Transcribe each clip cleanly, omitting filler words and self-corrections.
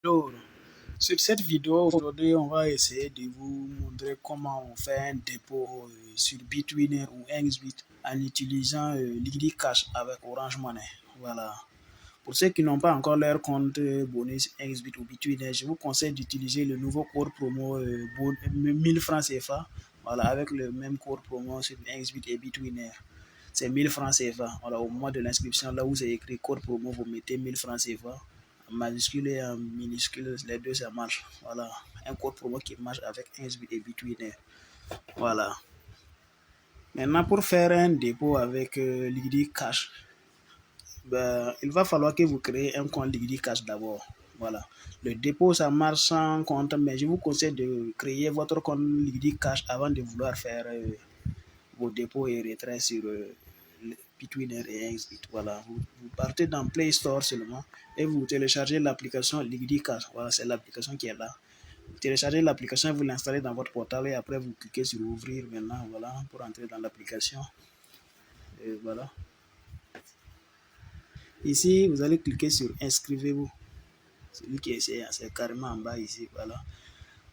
Alors, sur cette vidéo, aujourd'hui, on va essayer de vous montrer comment on fait un dépôt sur Bitwiner ou Xbit en utilisant Liquidity Cash avec Orange Money. Voilà. Pour ceux qui n'ont pas encore leur compte bonus Xbit ou Bitwiner, je vous conseille d'utiliser le nouveau code promo 1000 francs CFA. Voilà, avec le même code promo sur Xbit et Bitwiner. C'est 1000 francs CFA. Voilà, au moment de l'inscription, là où c'est écrit code promo, vous mettez 1000 francs CFA. En majuscule et en minuscule, les deux ça marche. Voilà, un code promo qui marche avec Xbit et Bitwiner. Voilà. Maintenant, pour faire un dépôt avec Liquidity Cash, il va falloir que vous créez un compte Liquidity Cash d'abord. Voilà. Le dépôt, ça marche sans compte, mais je vous conseille de créer votre compte Liquidity Cash avant de vouloir faire vos dépôts et retraits sur Bitwiner et Xbit. Voilà. Vous partez dans Play Store seulement et vous téléchargez l'application Liquidity Cash. Voilà, c'est l'application qui est là. Vous téléchargez l'application, vous l'installez dans votre portable et après vous cliquez sur ouvrir maintenant, voilà, pour entrer dans l'application. Et voilà. Ici, vous allez cliquer sur inscrivez-vous. Celui qui est, c'est carrément en bas ici, voilà.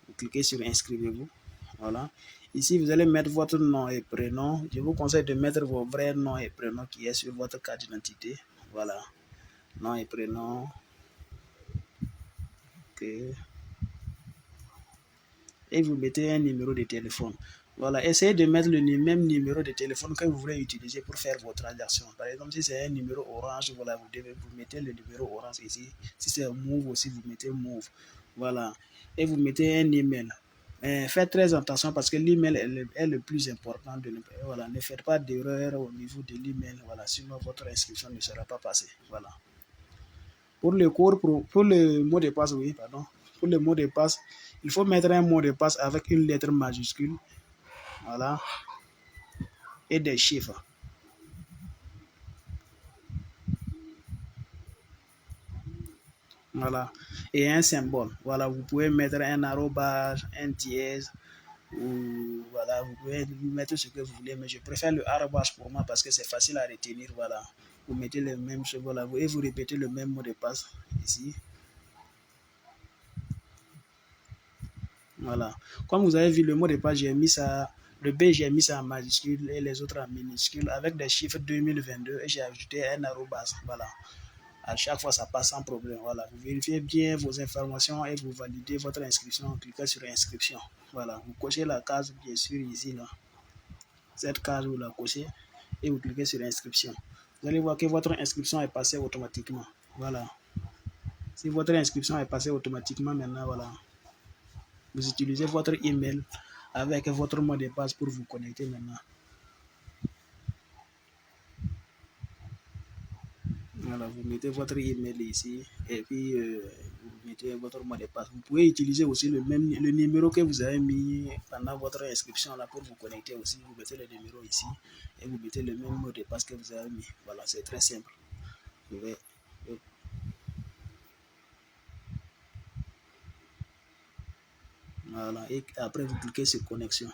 Vous cliquez sur inscrivez-vous, voilà. Ici, vous allez mettre votre nom et prénom. Je vous conseille de mettre vos vrais noms et prénoms qui est sur votre carte d'identité. Voilà. Nom et prénom. Ok. Et vous mettez un numéro de téléphone. Voilà, essayez de mettre le même numéro de téléphone que vous voulez utiliser pour faire vos transactions. Par exemple, si c'est un numéro orange, voilà, vous mettez le numéro orange ici. Si c'est Move aussi, vous mettez Move. Voilà. Et vous mettez un email. Faites très attention parce que l'email est le plus important. Voilà, ne faites pas d'erreur au niveau de l'email. Voilà, sinon votre inscription ne sera pas passée. Voilà. Pour le mot de passe, oui, pardon. Pour le mot de passe, il faut mettre un mot de passe avec une lettre majuscule. Voilà. Et des chiffres. Voilà. Et un symbole. Voilà, vous pouvez mettre un arrobase, un dièse, ou voilà, vous pouvez mettre ce que vous voulez, mais je préfère le arrobase pour moi parce que c'est facile à retenir. Voilà. Vous mettez le même chose, voilà, et vous répétez le même mot de passe ici. Voilà. Comme vous avez vu, le mot de passe, j'ai mis ça, le B, j'ai mis ça en majuscule et les autres en minuscule avec des chiffres 2022 et j'ai ajouté un arrobase. Voilà. À chaque fois, ça passe sans problème. Voilà. Vous vérifiez bien vos informations et vous validez votre inscription en cliquant sur inscription. Voilà. Vous cochez la case, bien sûr, ici, là. Cette case, vous la cochez et vous cliquez sur inscription. Vous allez voir que votre inscription est passée automatiquement. Voilà. Si votre inscription est passée automatiquement, maintenant, voilà. Vous utilisez votre email avec votre mot de passe pour vous connecter maintenant. Voilà, vous mettez votre email ici et puis vous mettez votre mot de passe. Vous pouvez utiliser aussi le numéro que vous avez mis pendant votre inscription là pour vous connecter aussi. Vous mettez le numéro ici et vous mettez le même mot de passe que vous avez mis. Voilà, c'est très simple. Voilà, et après vous cliquez sur connexion.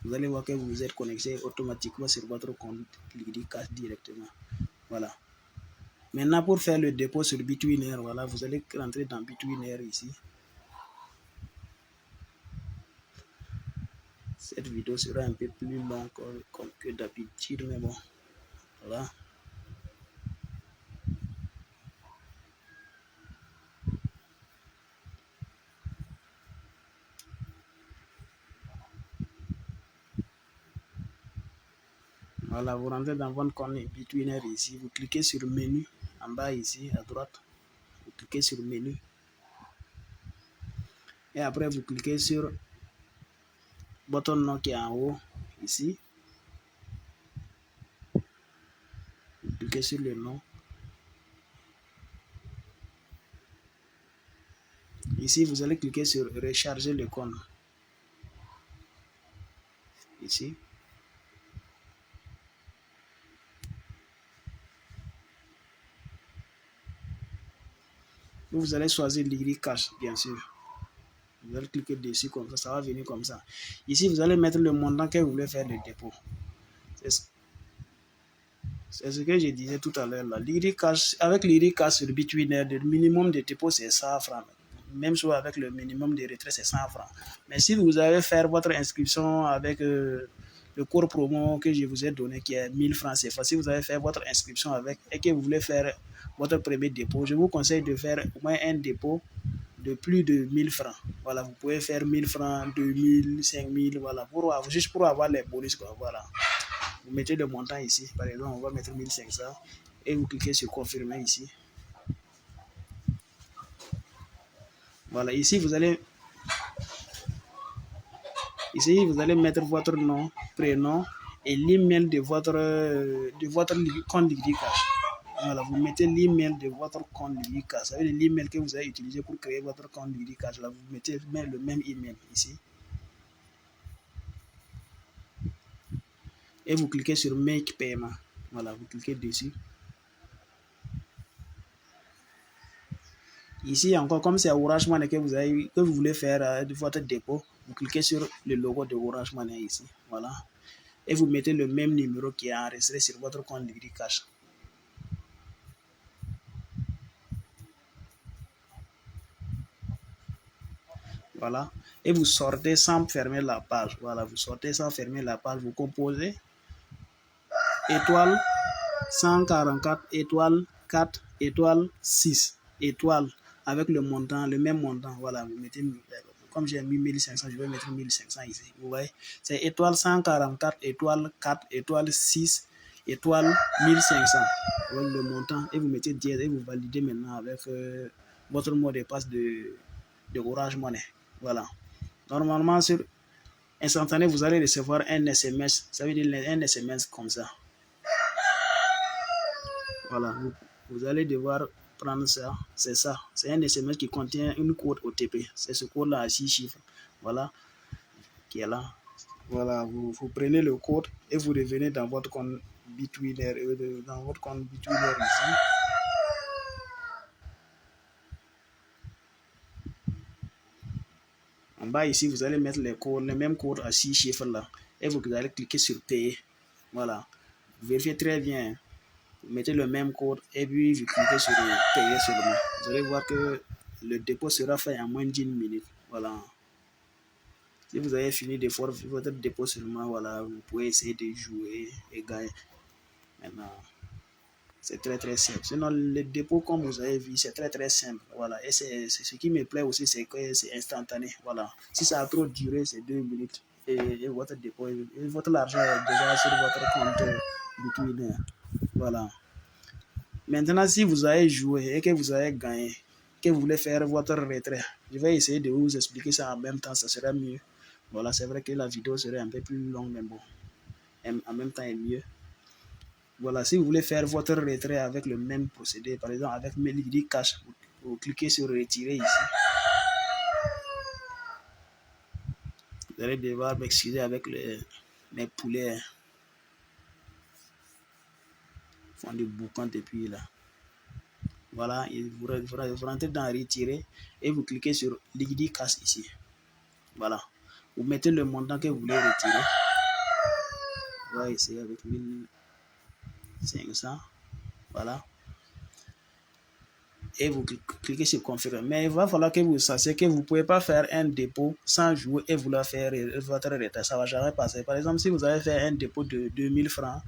Vous allez voir que vous êtes connecté automatiquement sur votre compte Liquidity Cash directement. Voilà. Maintenant, pour faire le dépôt sur Bitwiner, voilà, vous allez rentrer dans Bitwiner ici. Cette vidéo sera un peu plus longue que d'habitude, mais bon, voilà. Voilà, vous rentrez dans votre compte Bitwiner ici, vous cliquez sur menu en bas ici à droite, vous cliquez sur menu et après vous cliquez sur votre nom qui est en haut ici, vous cliquez sur le nom. Ici, vous allez cliquer sur recharger le compte. Ici. Vous allez choisir Liquidity Cash, bien sûr. Vous allez cliquer dessus comme ça, ça va venir comme ça. Ici, vous allez mettre le montant que vous voulez faire le dépôt. C'est ce que je disais tout à l'heure là. Avec Liquidity Cash sur Bitwiner, le minimum de dépôt c'est 100 francs. Même chose avec le minimum de retrait, c'est 100 francs. Mais si vous allez faire votre inscription avec le cours promo que je vous ai donné, qui est 1000 francs CFA, si vous allez faire votre inscription avec et que vous voulez faire votre premier dépôt, je vous conseille de faire au moins un dépôt de plus de 1000 francs. Voilà, vous pouvez faire 1000 francs, 2000, 5000, voilà, juste pour avoir les bonus, quoi, voilà. Vous mettez le montant ici, par exemple, on va mettre 1500 et vous cliquez sur confirmer ici. Voilà, ici vous allez mettre votre nom, prénom et l'email de votre compte Liquidity Cash. Voilà, vous mettez l'email de votre compte Liquidity Cash. Ça veut dire l'email que vous avez utilisé pour créer votre compte Liquidity Cash. Là, vous mettez le même email ici. Et vous cliquez sur Make Payment. Voilà, vous cliquez dessus. Ici encore, comme c'est Orange Money que vous voulez faire votre dépôt, vous cliquez sur le logo de Orange Money ici. Voilà. Et vous mettez le même numéro qui est enregistré sur votre compte Liquidity Cash. Voilà. Et vous sortez sans fermer la page. Voilà, vous sortez sans fermer la page. Vous composez étoile 144 étoile 4 étoile 6 étoile avec le montant, le même montant. Voilà, vous mettez, comme j'ai mis 1500, je vais mettre 1500 ici. Vous voyez, c'est étoile 144 étoile 4 étoile 6 étoile 1500. Avec le montant et vous mettez dièse et vous validez maintenant avec votre mot de passe de Orange Money. Voilà. Normalement, sur instantané, vous allez recevoir un SMS. Ça veut dire un SMS comme ça. Voilà. Vous allez devoir prendre ça. C'est ça. C'est un SMS qui contient une code OTP. C'est ce code-là à 6 chiffres. Voilà. Qui est là. Voilà. Vous prenez le code et vous revenez dans votre compte Bitwiner. Dans votre compte Bitwiner ici. En bas ici, vous allez mettre les mêmes codes à 6 chiffres là. Et vous allez cliquer sur payer. Voilà. Vous vérifiez très bien. Vous mettez le même code et puis vous cliquez sur payer seulement. Vous allez voir que le dépôt sera fait en moins d'1 minute. Voilà. Si vous avez fini de faire votre dépôt seulement, voilà, vous pouvez essayer de jouer et gagner. Maintenant, c'est très très simple. Sinon, le dépôt, comme vous avez vu, c'est très très simple. Voilà. Et c'est ce qui me plaît aussi, c'est que c'est instantané. Voilà. Si ça a trop duré, c'est 2 minutes. Et votre dépôt, et votre argent est déjà sur votre compte Bitwiner. Voilà. Maintenant, si vous avez joué et que vous avez gagné, que vous voulez faire votre retrait, je vais essayer de vous expliquer ça en même temps, ça sera mieux. Voilà, c'est vrai que la vidéo serait un peu plus longue, mais bon, en même temps, est mieux. Voilà, si vous voulez faire votre retrait avec le même procédé, par exemple avec Liquidity Cash, vous cliquez sur retirer ici. Vous allez devoir m'excuser avec les poulets. Ils font du boucan depuis là. Voilà, vous rentrez dans retirer et vous cliquez sur Liquidity Cash ici. Voilà. Vous mettez le montant que vous voulez retirer. On va essayer avec 1500. Voilà. Et vous cliquez sur confirmer. Mais il va falloir que vous sachiez que vous ne pouvez pas faire un dépôt sans jouer et vouloir faire votre retrait. Ça ne va jamais passer. Par exemple, si vous avez fait un dépôt de 2000 francs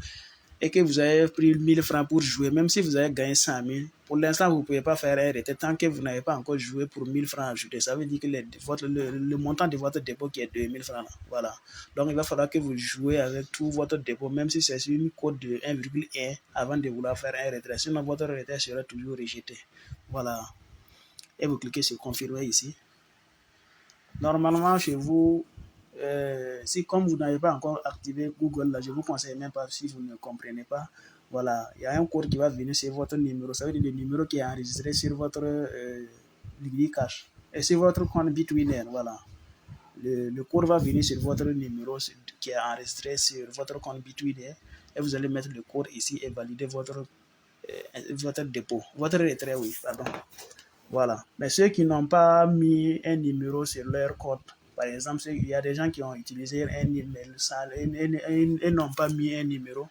et que vous avez pris 1000 francs pour jouer, même si vous avez gagné 100 000, pour l'instant, vous ne pouvez pas faire un retrait tant que vous n'avez pas encore joué pour 1000 francs ajoutés. Ça veut dire que le montant de votre dépôt qui est 2000 francs. Voilà. Donc, il va falloir que vous jouez avec tout votre dépôt, même si c'est une cote de 1,1 avant de vouloir faire un retrait. Sinon, votre retrait sera toujours rejeté. Voilà. Et vous cliquez sur confirmer ici. Normalement, chez vous, si comme vous n'avez pas encore activé Google, là, je ne vous conseille même pas si vous ne comprenez pas. Voilà, il y a un code qui va venir sur votre numéro. Ça veut dire le numéro qui est enregistré sur votre Liquidity Cash. Et sur votre compte Bitwiner, voilà. Le code va venir sur votre numéro qui est enregistré sur votre compte Bitwiner. Et vous allez mettre le code ici et valider votre dépôt. Votre retrait, oui, pardon. Voilà. Mais ceux qui n'ont pas mis un numéro sur leur compte, par exemple, il y a des gens qui ont utilisé un email et n'ont pas mis un numéro.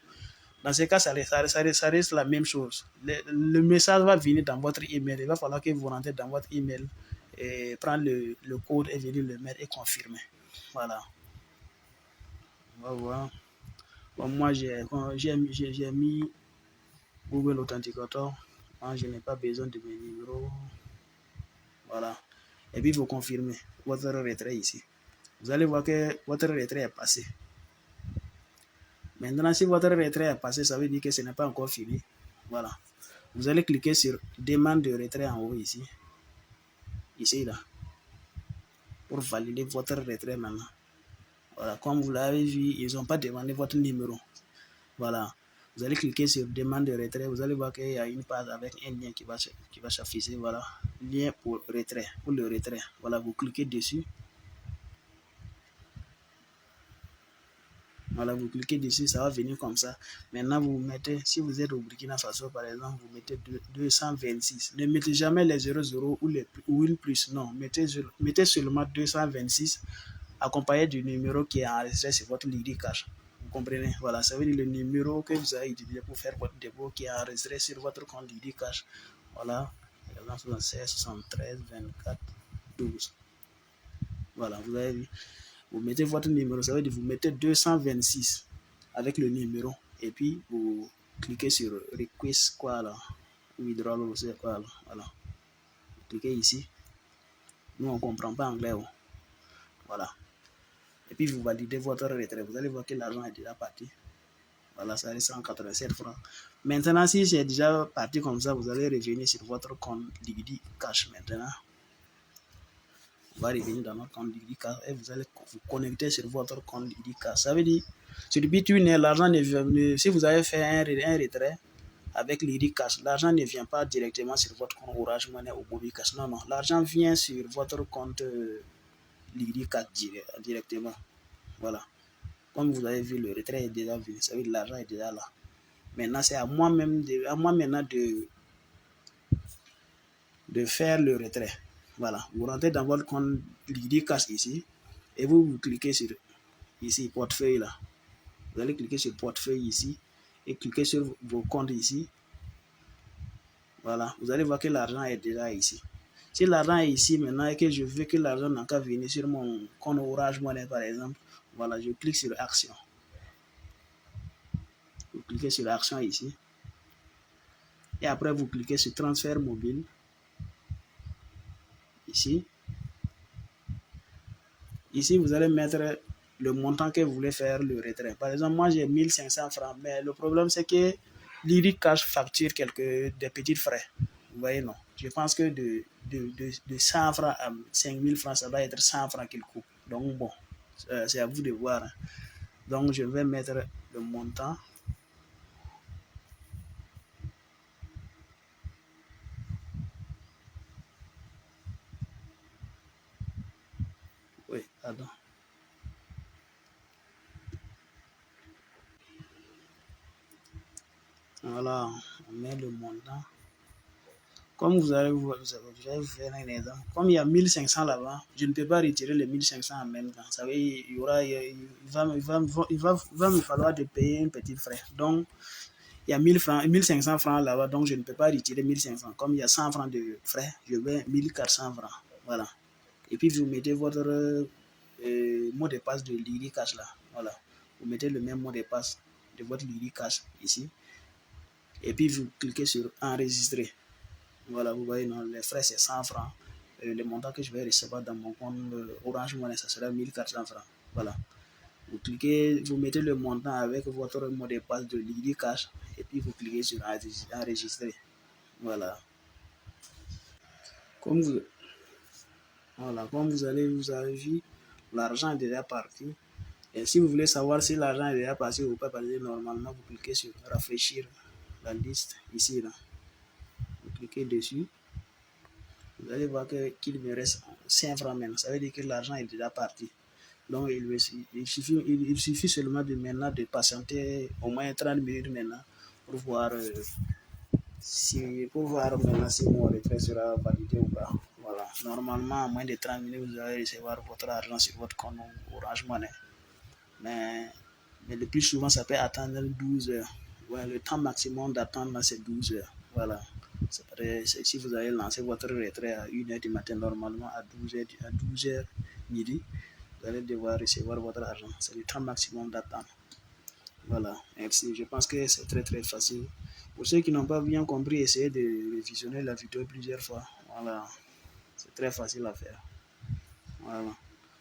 Dans ce cas, ça reste la même chose. Le message va venir dans votre email. Il va falloir que vous rentrez dans votre email et prendre le code et venir le mettre et confirmer. Voilà. On va voir. Bon, moi, j'ai mis Google Authenticator. Moi, je n'ai pas besoin de mes numéros. Voilà. Et puis, vous confirmez votre retrait ici. Vous allez voir que votre retrait est passé. Maintenant, si votre retrait est passé, ça veut dire que ce n'est pas encore fini. Voilà. Vous allez cliquer sur demande de retrait en haut ici. Ici, là. Pour valider votre retrait maintenant. Voilà. Comme vous l'avez vu, ils n'ont pas demandé votre numéro. Voilà. Vous allez cliquer sur demande de retrait. Vous allez voir qu'il y a une page avec un lien qui va s'afficher. Voilà. Lien pour retrait. Pour le retrait. Voilà. Vous cliquez dessus. Voilà, vous cliquez dessus, ça va venir comme ça. Maintenant, vous mettez, si vous êtes au Burkina Faso, par exemple, vous mettez 226. Ne mettez jamais les 00 ou une plus. Non, mettez seulement 226 accompagné du numéro qui est enregistré sur votre Liquid Cash. Vous comprenez? Voilà, ça veut dire le numéro que vous avez utilisé pour faire votre dépôt qui est enregistré sur votre compte Liquid Cash. Voilà, 76, 73, 24, 12. Voilà, vous avez vu. Vous mettez votre numéro, ça veut dire vous mettez 226 avec le numéro et puis vous cliquez sur request quoi là, withdrawal c'est quoi là, voilà. Vous cliquez ici. Nous on comprend pas anglais. Oh. Voilà. Et puis vous validez votre retrait. Vous allez voir que l'argent est déjà parti. Voilà, ça reste 187 francs. Maintenant, si c'est déjà parti comme ça, vous allez revenir sur votre compte Liquid Cash maintenant. On va revenir dans notre compte Liquid Cash et vous allez vous connecter sur votre compte Liquid Cash. Ça veut dire, sur le Bitcoin, l'argent ne vient, si vous avez fait un retrait avec Liquid Cash, l'argent ne vient pas directement sur votre compte Orange Money ou Mobi Cash. Non, non, l'argent vient sur votre compte Liquid Cash directement. Voilà. Comme vous avez vu, le retrait est déjà venu. Ça veut dire l'argent est déjà là. Maintenant, c'est à moi maintenant de faire le retrait. Voilà, vous rentrez dans votre compte Liquid Cash ici et vous cliquez sur ici, portefeuille là. Vous allez cliquer sur portefeuille ici et cliquer sur vos comptes ici. Voilà, vous allez voir que l'argent est déjà ici. Si l'argent est ici maintenant et que je veux que l'argent n'a qu'à venir sur mon compte Orange Money par exemple, voilà, je clique sur Action. Vous cliquez sur Action ici. Et après, vous cliquez sur Transfert mobile. Ici. Ici, vous allez mettre le montant que vous voulez faire le retrait. Par exemple, moi, j'ai 1500 francs. Mais le problème, c'est que Liquid Cash facture des petits frais. Vous voyez, non. Je pense que de 100 francs à 5000 francs, ça va être 100 francs qu'il coupe. Donc, bon, c'est à vous de voir. Donc, je vais mettre le montant. Oui, pardon. Voilà, on met le montant. Comme vous allez vous faire un exemple. Comme il y a 1500 là-bas, je ne peux pas retirer les 1500 en même temps. Ça veut dire, il va me falloir de payer un petit frais. Donc, il y a 1500 francs là-bas, donc je ne peux pas retirer 1500. Comme il y a 100 francs de frais, je vais 1400 francs. Voilà. Et puis, vous mettez votre mot de passe de Liquid Cash là. Voilà. Vous mettez le même mot de passe de votre Liquid Cash ici. Et puis, vous cliquez sur enregistrer. Voilà, vous voyez, non, les frais c'est 100 francs. Le montant que je vais recevoir dans mon compte Orange Money, ça sera 1400 francs. Voilà. Vous cliquez, vous mettez le montant avec votre mot de passe de Liquid Cash et puis vous cliquez sur enregistrer. Voilà. Comme vous, voilà, comme vous avez vu, l'argent est déjà parti. Et si vous voulez savoir si l'argent est déjà passé ou pas, parce que normalement, vous cliquez sur rafraîchir la liste ici. Là. Vous cliquez dessus. Vous allez voir qu'il me reste 5 francs maintenant. Ça veut dire que l'argent est déjà parti. Donc, il suffit seulement de maintenant de patienter au moins 30 minutes maintenant pour voir, maintenant si mon retrait sera validé ou pas. Voilà. Normalement, en moins de 30 minutes, vous allez recevoir votre argent sur votre compte Orange Money. Mais le plus souvent, ça peut attendre 12 heures. Ouais, le temps maximum d'attendre, c'est 12 heures. Voilà. Si vous allez lancer votre retrait à 1h du matin, normalement à 12h midi, vous allez devoir recevoir votre argent. C'est le temps maximum d'attente. Voilà, merci. Je pense que c'est très très facile. Pour ceux qui n'ont pas bien compris, essayez de visionner la vidéo plusieurs fois. Voilà, c'est très facile à faire. Voilà.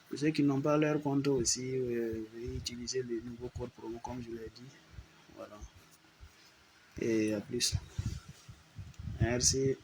Pour ceux qui n'ont pas leur compte aussi, veuillez utiliser le nouveau code promo comme je l'ai dit. Voilà. Et à plus. Merci.